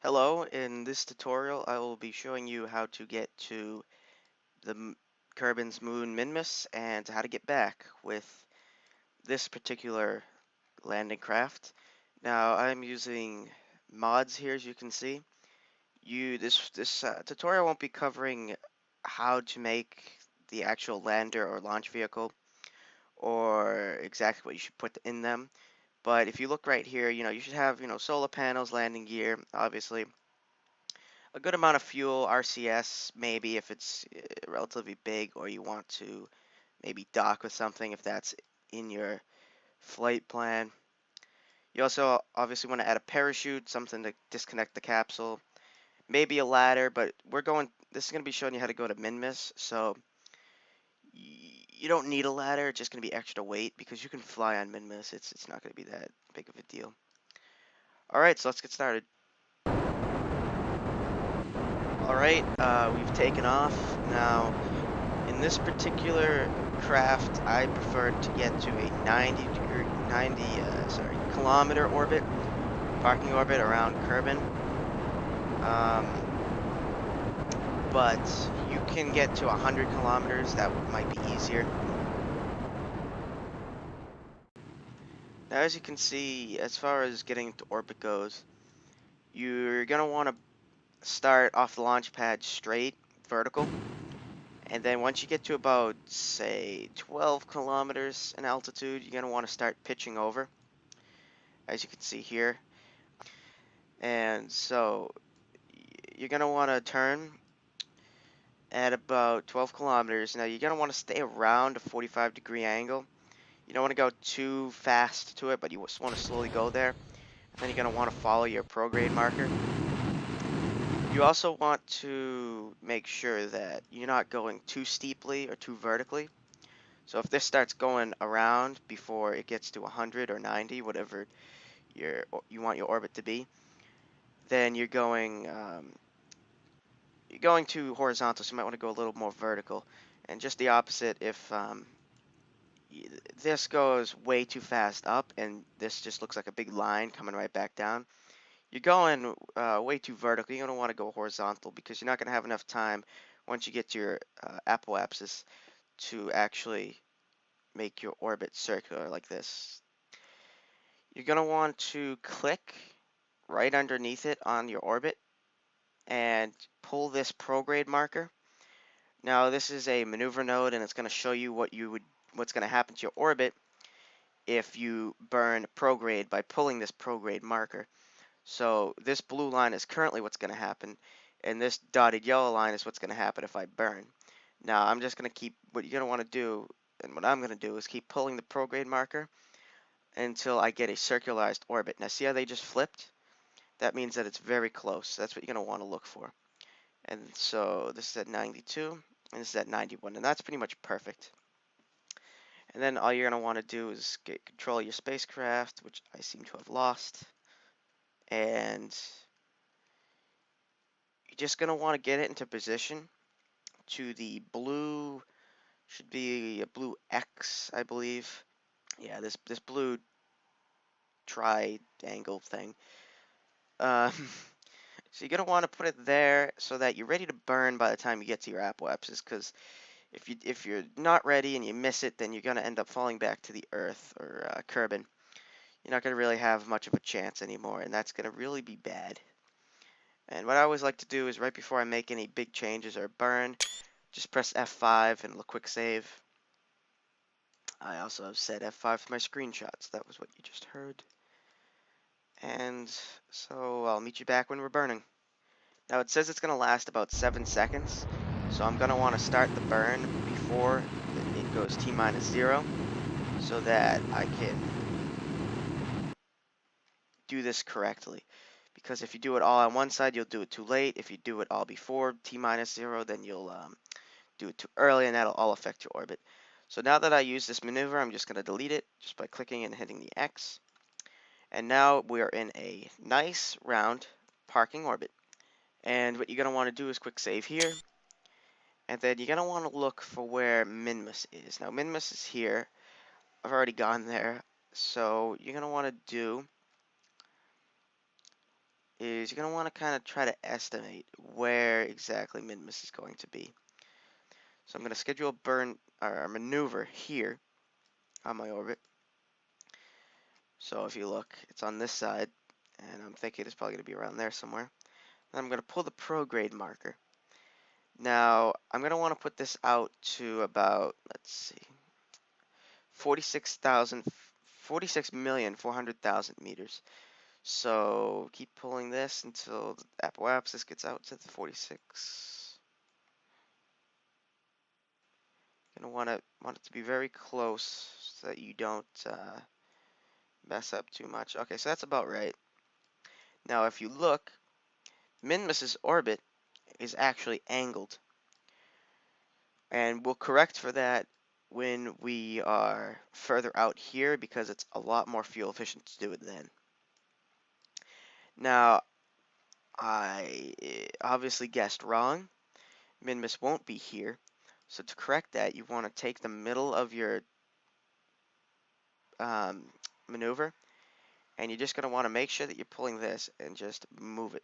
Hello, in this tutorial I will be showing you how to get to the Kerbin's moon Minmus and how to get back with this particular landing craft. Now I'm using mods here, as you can see. This tutorial won't be covering how to make the actual lander or launch vehicle or exactly what you should put in them. But if you look right here, you should have, solar panels, landing gear, obviously a good amount of fuel, RCS, maybe if it's relatively big or you want to maybe dock with something if that's in your flight plan. You also obviously want to add a parachute, something to disconnect the capsule, maybe a ladder, but this is going to be showing you how to go to Minmus, so you don't need a ladder, it's just going to be extra weight because you can fly on Minmus, it's not going to be that big of a deal. Alright, so let's get started. Alright, we've taken off. Now, in this particular craft, I prefer to get to a 90 kilometer orbit, parking orbit around Kerbin. But you can get to 100 kilometers, that might be easier. Now, as you can see, as far as getting to orbit goes, you're going to want to start off the launch pad straight, vertical. And then once you get to about, say, 12 kilometers in altitude, you're going to want to start pitching over, as you can see here. And so you're going to want to turn at about 12 kilometers. Now you're going to want to stay around a 45-degree angle. You don't want to go too fast to it, but you just want to slowly go there. And then you're going to want to follow your prograde marker. You also want to make sure that you're not going too steeply or too vertically. So if this starts going around before it gets to 100 or 90, whatever you want your orbit to be, then you're going too horizontal, so you might want to go a little more vertical. And just the opposite, if this goes way too fast up and this just looks like a big line coming right back down, you're going way too vertical. You're going to want to go horizontal because you're not going to have enough time once you get to your apoapsis to actually make your orbit circular like this. You're going to want to click right underneath it on your orbit and pull this prograde marker. Now this is a maneuver node and it's going to show you what's going to happen to your orbit if you burn prograde by pulling this prograde marker. So this blue line is currently what's going to happen, and this dotted yellow line is what's going to happen if I burn. Now I'm just going to keep, what you're going to want to do, and what I'm going to do is keep pulling the prograde marker until I get a circularized orbit. Now see how they just flipped? That means that it's very close. That's what you're going to want to look for. And so this is at 92, and this is at 91, and that's pretty much perfect. And then all you're going to want to do is get control of your spacecraft, which I seem to have lost. And you're just going to want to get it into position to the blue, should be a blue X, I believe. Yeah, this blue triangle thing. So you're going to want to put it there so that you're ready to burn by the time you get to your apoapsis, because if you're not ready and you miss it, then you're going to end up falling back to the Earth or Kerbin. You're not going to really have much of a chance anymore, and that's going to really be bad. And what I always like to do is right before I make any big changes or burn, just press F5 and a quick save. I also have set F5 for my screenshots. That was what you just heard. And so I'll meet you back when we're burning. Now it says it's going to last about 7 seconds, so I'm going to want to start the burn before it goes T-0 so that I can do this correctly. Because if you do it all on one side, you'll do it too late. If you do it all before T-0, then you'll do it too early, and that'll all affect your orbit. So now that I use this maneuver, I'm just going to delete it just by clicking and hitting the X. And now we're in a nice round parking orbit. And what you're going to want to do is quick save here. And then you're going to want to look for where Minmus is. Now Minmus is here. I've already gone there. So you're going to want to do is you're going to want to kind of try to estimate where exactly Minmus is going to be. So I'm going to schedule a burn or a maneuver here on my orbit. So if you look, it's on this side, and I'm thinking it's probably going to be around there somewhere. Then I'm going to pull the prograde marker. Now, I'm going to want to put this out to about, let's see, 46,400,000 meters. So keep pulling this until the apoapsis gets out to the 46. Gonna want it to be very close so that you don't mess up too much. Okay, so that's about right. Now, if you look, Minmus's orbit is actually angled, and we'll correct for that when we are further out here because it's a lot more fuel efficient to do it then. Now, I obviously guessed wrong. Minmus won't be here. So to correct that, you want to take the middle of your um, maneuver, and you're just going to want to make sure that you're pulling this and just move it.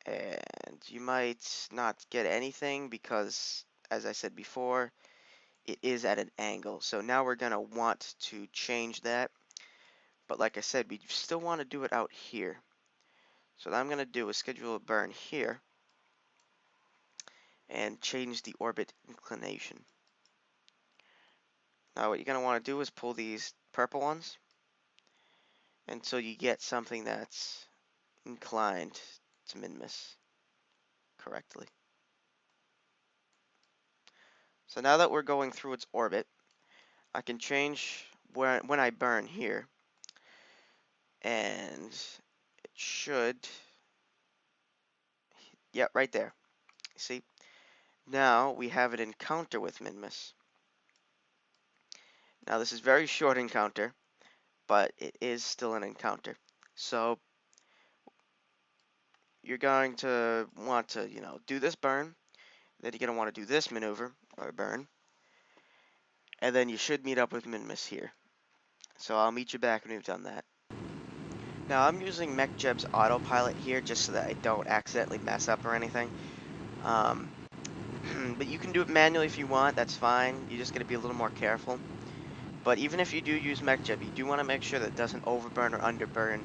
And you might not get anything because, as I said before, it is at an angle. So now we're going to want to change that. But like I said, we still want to do it out here. So what I'm going to do is schedule a burn here and change the orbit inclination. Now what you're going to want to do is pull these purple ones until you get something that's inclined to Minmus correctly. So now that we're going through its orbit, I can change when I burn here, and it should, yeah, right there. See, now we have an encounter with Minmus. Now this is very short encounter, but it is still an encounter. So you're going to want to, do this burn, then you're going to want to do this maneuver or burn, and then you should meet up with Minmus here. So I'll meet you back when we've done that. Now I'm using MechJeb's autopilot here just so that I don't accidentally mess up or anything. But you can do it manually if you want, that's fine. You just got to be a little more careful. But even if you do use MechJeb, you do want to make sure that it doesn't overburn or underburn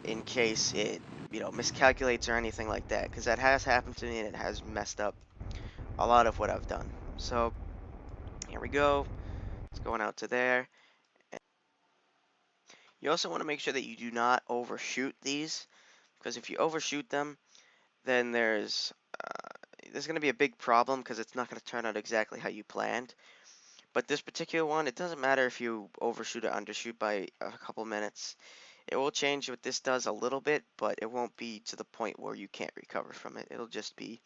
in case it, miscalculates or anything like that. Because that has happened to me and it has messed up a lot of what I've done. So here we go. It's going out to there. You also want to make sure that you do not overshoot these. Because if you overshoot them, then there's going to be a big problem because it's not going to turn out exactly how you planned. But this particular one, it doesn't matter if you overshoot or undershoot by a couple minutes. It will change what this does a little bit, but it won't be to the point where you can't recover from it. It'll just be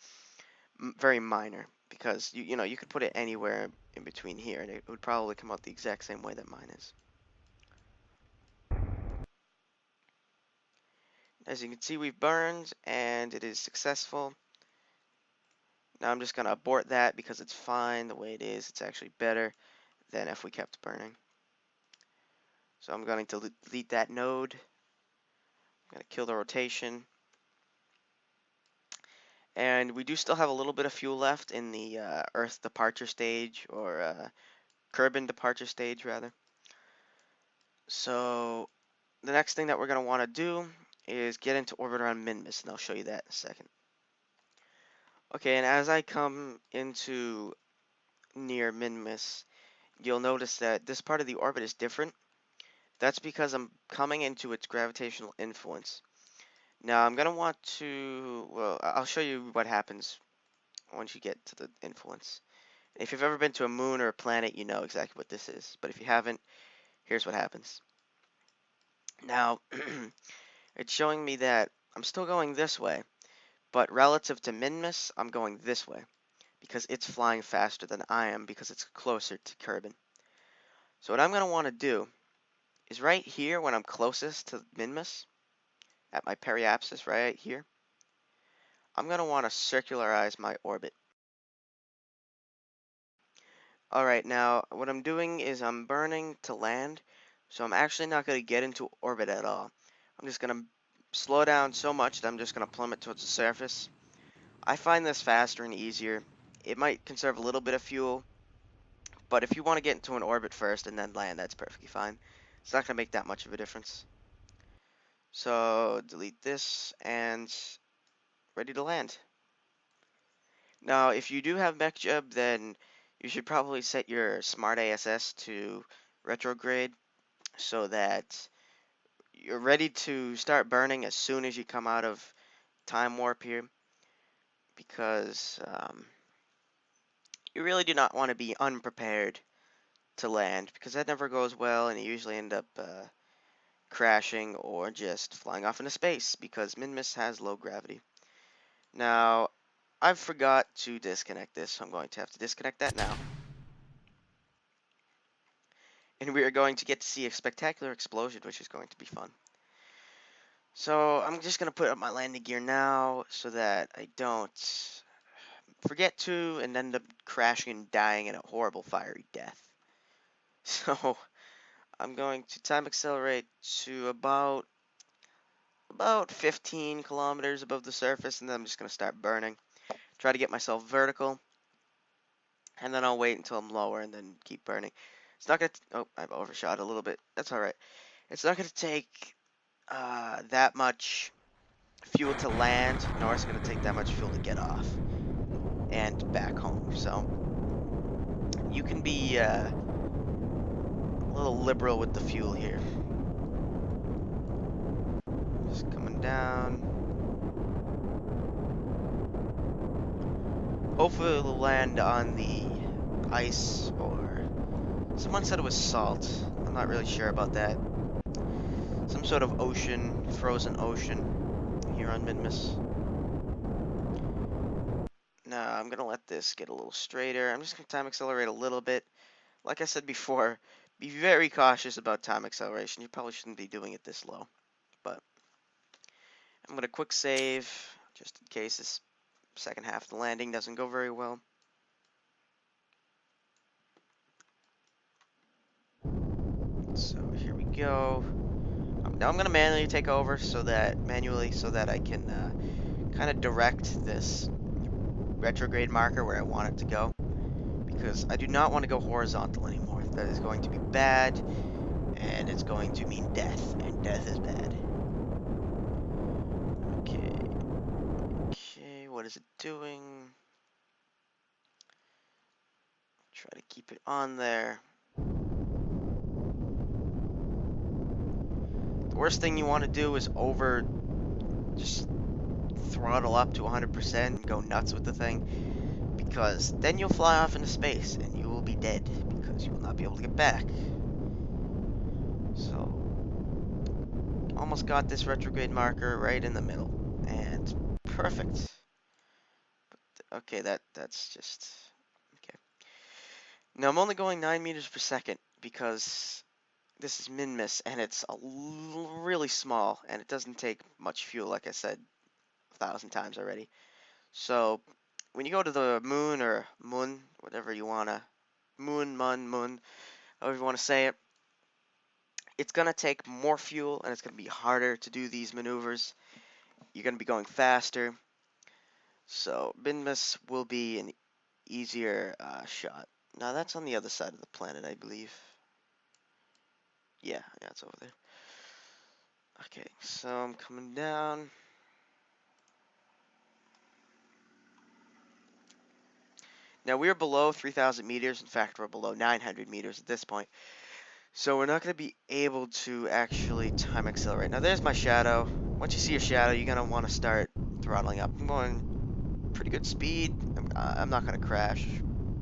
very minor because you could put it anywhere in between here and it would probably come out the exact same way that mine is. As you can see, we've burned and it is successful. Now I'm just going to abort that because it's fine the way it is. It's actually better than if we kept burning. So I'm going to delete that node. I'm going to kill the rotation. And we do still have a little bit of fuel left in the Earth departure stage, or Kerbin departure stage, rather. So the next thing that we're going to want to do is get into orbit around Minmus, and I'll show you that in a second. Okay, and as I come into near Minmus, you'll notice that this part of the orbit is different. That's because I'm coming into its gravitational influence. Now I'm going to want to, well, I'll show you what happens once you get to the influence. If you've ever been to a moon or a planet, you know exactly what this is. But if you haven't, here's what happens. Now, it's showing me that I'm still going this way, but relative to Minmus, I'm going this way because it's flying faster than I am because it's closer to Kerbin. So what I'm going to want to do is right here when I'm closest to Minmus, at my periapsis right here, I'm going to want to circularize my orbit. Alright, now what I'm doing is I'm burning to land, so I'm actually not going to get into orbit at all. I'm just going to slow down so much that I'm just going to plummet towards the surface. I find this faster and easier. It might conserve a little bit of fuel, but if you want to get into an orbit first and then land, that's perfectly fine. It's not going to make that much of a difference. So delete this and ready to land. Now, if you do have MechJub, then you should probably set your Smart ASS to retrograde so that you're ready to start burning as soon as you come out of time warp here, because you really do not want to be unprepared to land, because that never goes well, and you usually end up crashing or just flying off into space, because Minmus has low gravity. Now, I forgot to disconnect this, so I'm going to have to disconnect that now. And we are going to get to see a spectacular explosion, which is going to be fun. So I'm just going to put up my landing gear now so that I don't forget to and end up crashing and dying in a horrible fiery death. So I'm going to time accelerate to about 15 kilometers above the surface, and then I'm just going to start burning. Try to get myself vertical, and then I'll wait until I'm lower and then keep burning. It's not going to... Oh, I've overshot a little bit. That's alright. It's not going to take that much fuel to land, nor is it going to take that much fuel to get off and back home. So you can be a little liberal with the fuel here. Just coming down. Hopefully it'll land on the ice, or someone said it was salt. I'm not really sure about that. Some sort of ocean, frozen ocean here on Minmus. Now I'm gonna let this get a little straighter. I'm just gonna time accelerate a little bit. Like I said before, be very cautious about time acceleration. You probably shouldn't be doing it this low. But I'm gonna quick save just in case this second half of the landing doesn't go very well. So here we go. Now I'm going to manually take over so that I can kind of direct this retrograde marker where I want it to go, because I do not want to go horizontal anymore. That is going to be bad, and it's going to mean death, and death is bad. Okay, what is it doing? Try to keep it on there. The worst thing you want to do is just throttle up to 100% and go nuts with the thing, because then you'll fly off into space and you will be dead because you will not be able to get back. So, almost got this retrograde marker right in the middle, and perfect. But, okay, that's just okay. Now I'm only going 9 meters per second because this is Minmus and it's really small and it doesn't take much fuel, like I said 1,000 times already. So when you go to the moon or moon, whatever you wanna, moon, however you wanna say it, it's gonna take more fuel and it's gonna be harder to do these maneuvers. You're gonna be going faster. So Minmus will be an easier shot. Now that's on the other side of the planet, I believe. Yeah, it's over there. Okay, so I'm coming down. Now we're below 3,000 meters. In fact, we're below 900 meters at this point. So we're not going to be able to actually time accelerate. Now there's my shadow. Once you see a shadow, you're going to want to start throttling up. I'm going pretty good speed. I'm not going to crash,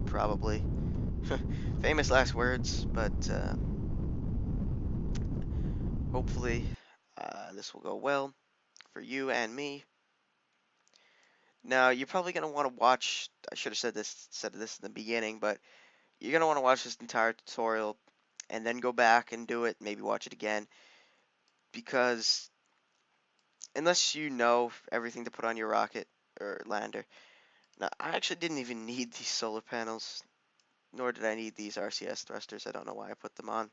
probably. Famous last words, but hopefully this will go well for you and me. Now you're probably going to want to watch. I should have said this in the beginning, but you're going to want to watch this entire tutorial and then go back and do it, maybe watch it again, because unless you know everything to put on your rocket or lander. Now, I actually didn't even need these solar panels, nor did I need these RCS thrusters. I don't know why I put them on.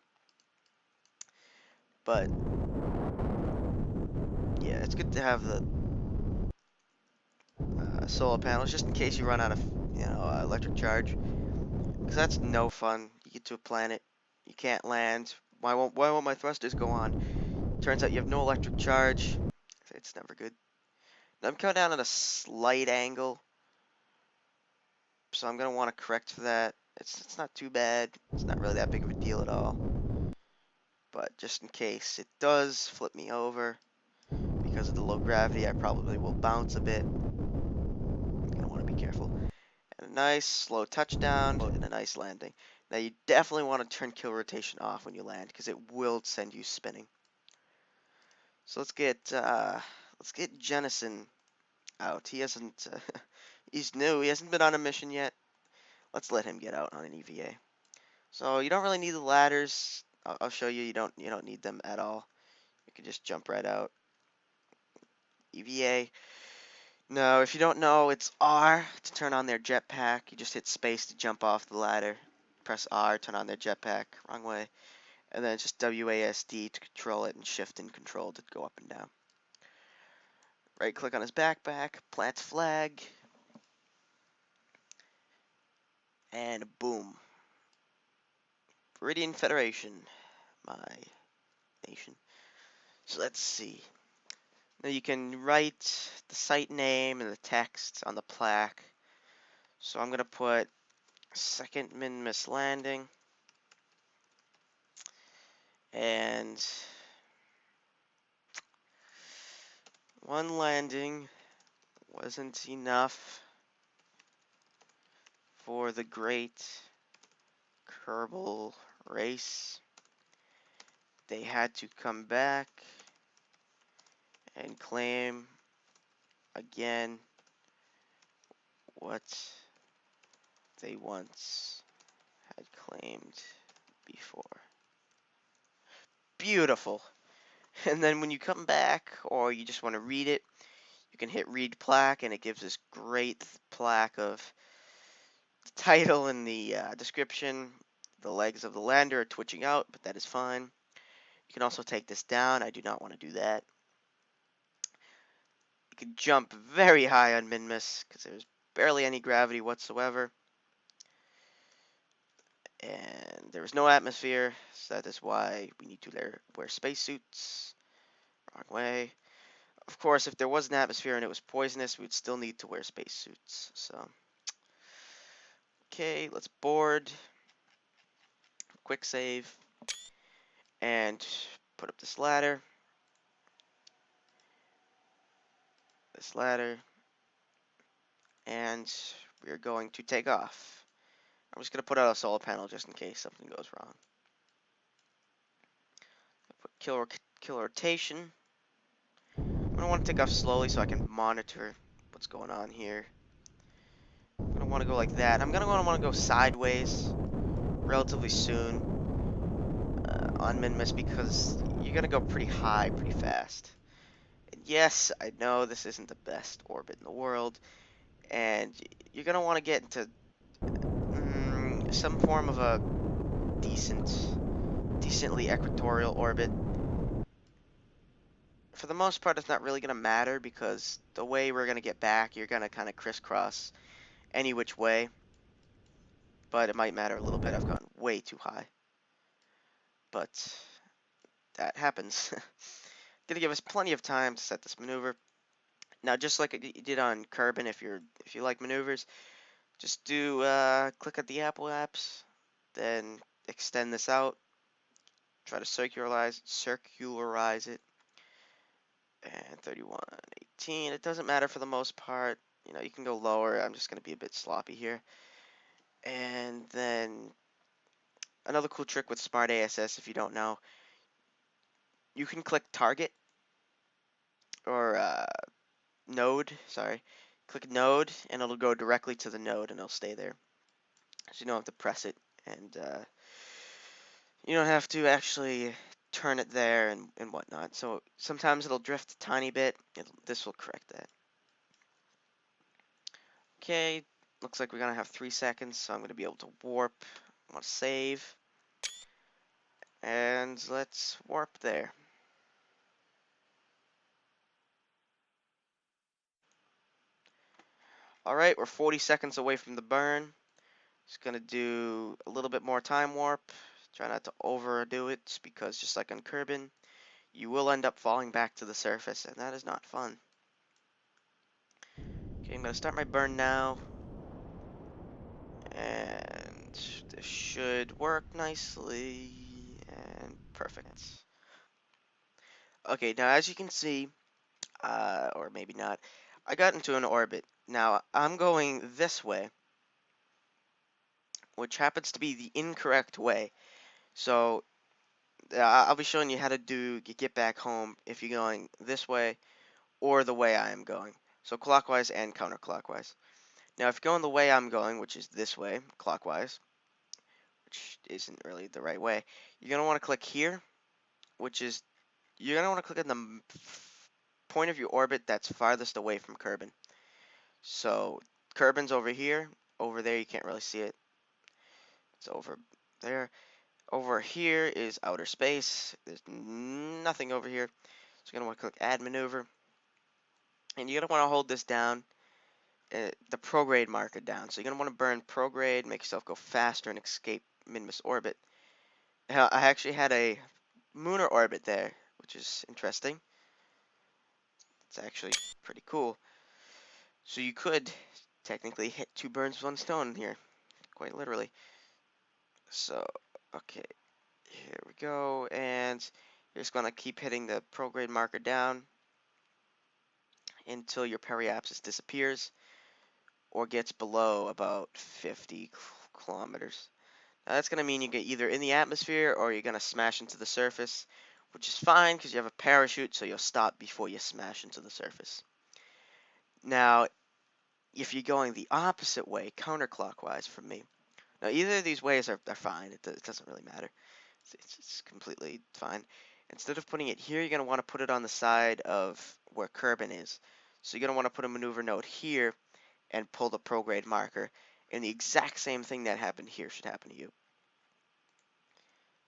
But, yeah, yeah, it's good to have the solar panels just in case you run out of, electric charge. Because that's no fun. You get to a planet, you can't land. Why won't my thrusters go on? Turns out you have no electric charge. It's never good. Now I'm coming down at a slight angle, so I'm gonna want to correct for that. It's not too bad. It's not really that big of a deal at all. But just in case it does flip me over because of the low gravity, I probably will bounce a bit. I'm gonna want to be careful. And a nice slow touchdown and a nice landing. Now you definitely want to turn kill rotation off when you land because it will send you spinning. So let's get Jennison out. He hasn't he's new. He hasn't been on a mission yet. Let's let him get out on an EVA. So you don't really need the ladders. I'll show you. You don't need them at all. You can just jump right out. EVA. No, if you don't know, it's R to turn on their jetpack. You just hit space to jump off the ladder. Press R, turn on their jetpack. Wrong way. And then it's just WASD to control it and shift and control to go up and down. Right click on his backpack, plant flag, and boom. Viridian Federation, my nation. So let's see. Now you can write the site name and the text on the plaque. So I'm going to put second Minmus landing. And one landing wasn't enough for the great Kerbal race. They had to come back and claim again what they once had claimed before. Beautiful. And then when you come back or you just want to read it, you can hit read plaque and it gives this great plaque of the title and the description. The legs of the lander are twitching out, but that is fine. You can also take this down. I do not want to do that. You can jump very high on Minmus because there's barely any gravity whatsoever. And there is no atmosphere, so that is why we need to wear spacesuits. Wrong way. Of course, if there was an atmosphere and it was poisonous, we would still need to wear spacesuits. So, okay, let's board. Quick save. And put up this ladder. This ladder. And we're going to take off. I'm just going to put out a solar panel just in case something goes wrong. Put kill rotation. I'm going to want to take off slowly so I can monitor what's going on here. I'm going to want to go like that. I'm going to want to go sideways relatively soon on Minmus because you're going to go pretty high pretty fast. And yes, I know this isn't the best orbit in the world, and you're going to want to get into some form of a decently equatorial orbit. For the most part, it's not really going to matter because the way we're going to get back, you're going to kind of crisscross any which way. But it might matter a little bit. I've gone way too high. But that happens. Gonna give us plenty of time to set this maneuver. Now, just like you did on Kerbin, if you like maneuvers, just do click at the Apple apps, then extend this out. Try to circularize it. And 31:18. It doesn't matter for the most part. You can go lower. I'm just gonna be a bit sloppy here. And then another cool trick with Smart ASS, if you don't know, you can click target or node, sorry. Click node and it'll go directly to the node and it'll stay there. So you don't have to press it and you don't have to actually turn it there and whatnot. So sometimes it'll drift a tiny bit. This will correct that. Okay, looks like we're gonna have 3 seconds, so I'm gonna be able to warp. I want to save. And let's warp there. Alright, we're 40 seconds away from the burn. Just gonna do a little bit more time warp. Try not to overdo it, because just like on Kerbin, you will end up falling back to the surface, and that is not fun. Okay, I'm gonna start my burn now. And this should work nicely. And perfect. Okay, now as you can see, or maybe not, I got into an orbit. Now I'm going this way, which happens to be the incorrect way. So I'll be showing you how to get back home if you're going this way or the way I am going. So clockwise and counterclockwise. Now if you're going the way I'm going, which is this way, clockwise, which isn't really the right way, you're going to want to click here, which is, you're going to want to click on the point of your orbit that's farthest away from Kerbin. So Kerbin's over here. Over there you can't really see it. It's over there. Over here is outer space. There's nothing over here. So you're going to want to click add maneuver. And you're going to want to hold this down, the prograde marker down. So you're going to want to burn prograde, make yourself go faster and escape Minmus orbit. Now, I actually had a lunar orbit there, which is interesting. It's actually pretty cool. So you could technically hit two birds with one stone here, quite literally. So, okay, here we go, and you're just going to keep hitting the prograde marker down until your periapsis disappears or gets below about 50 kilometers. Now that's going to mean you get either in the atmosphere or you're going to smash into the surface, which is fine because you have a parachute, so you'll stop before you smash into the surface. Now, if you're going the opposite way, counterclockwise from me, now either of these ways are fine. It doesn't really matter. It's completely fine. Instead of putting it here, you're going to want to put it on the side of where Kerbin is. So you're going to want to put a maneuver node here and pull the prograde marker. And the exact same thing that happened here should happen to you.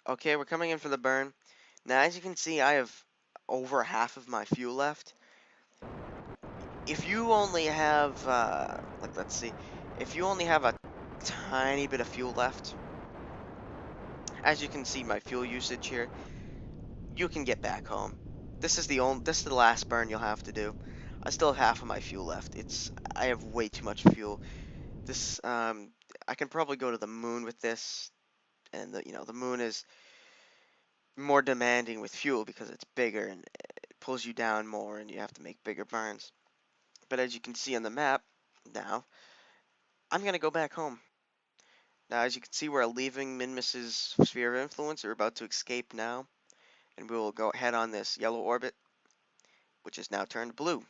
Okay, we're coming in for the burn. Now, as you can see, I have over half of my fuel left. If you only have, let's see, if you only have a tiny bit of fuel left, as you can see my fuel usage here, you can get back home. This is the last burn you'll have to do. I still have half of my fuel left. I have way too much fuel. I can probably go to the moon with this, and the moon is more demanding with fuel because it's bigger and it pulls you down more, and you have to make bigger burns. But as you can see on the map now, I'm gonna go back home. Now, as you can see, we're leaving Minmus's sphere of influence. We're about to escape now, and we will go ahead on this yellow orbit, which is now turned blue.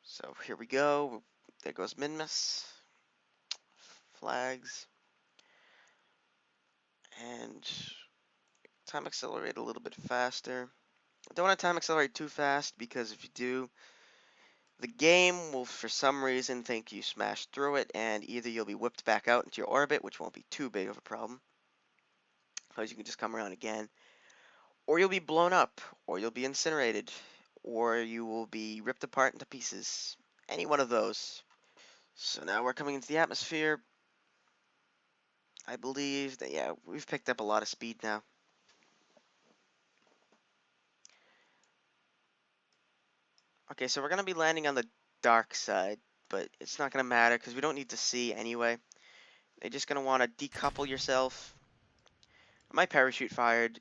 So here we go. There goes Minmus. Flags. And time accelerate a little bit faster. Don't want to time accelerate too fast, because if you do, the game will for some reason think you smashed through it, and either you'll be whipped back out into your orbit, which won't be too big of a problem, because you can just come around again, or you'll be blown up, or you'll be incinerated, or you will be ripped apart into pieces. Any one of those. So now we're coming into the atmosphere. I believe that, yeah, we've picked up a lot of speed now. Okay, so we're going to be landing on the dark side, but it's not going to matter because we don't need to see anyway. You're just going to want to decouple yourself. My parachute fired,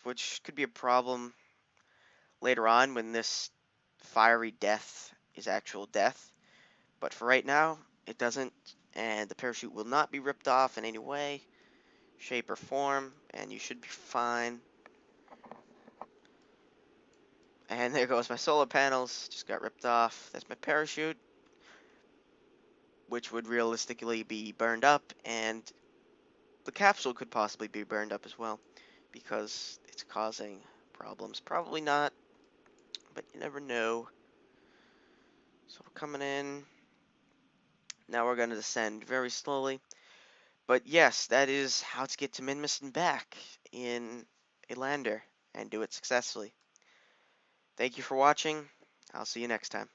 which could be a problem later on when this fiery death is actual death. But for right now, it doesn't, and the parachute will not be ripped off in any way, shape, or form, and you should be fine. And there goes my solar panels, just got ripped off. That's my parachute, which would realistically be burned up, and the capsule could possibly be burned up as well, because it's causing problems. Probably not, but you never know. So we're coming in. Now we're going to descend very slowly. But yes, that is how to get to Minmus and back in a lander and do it successfully. Thank you for watching. I'll see you next time.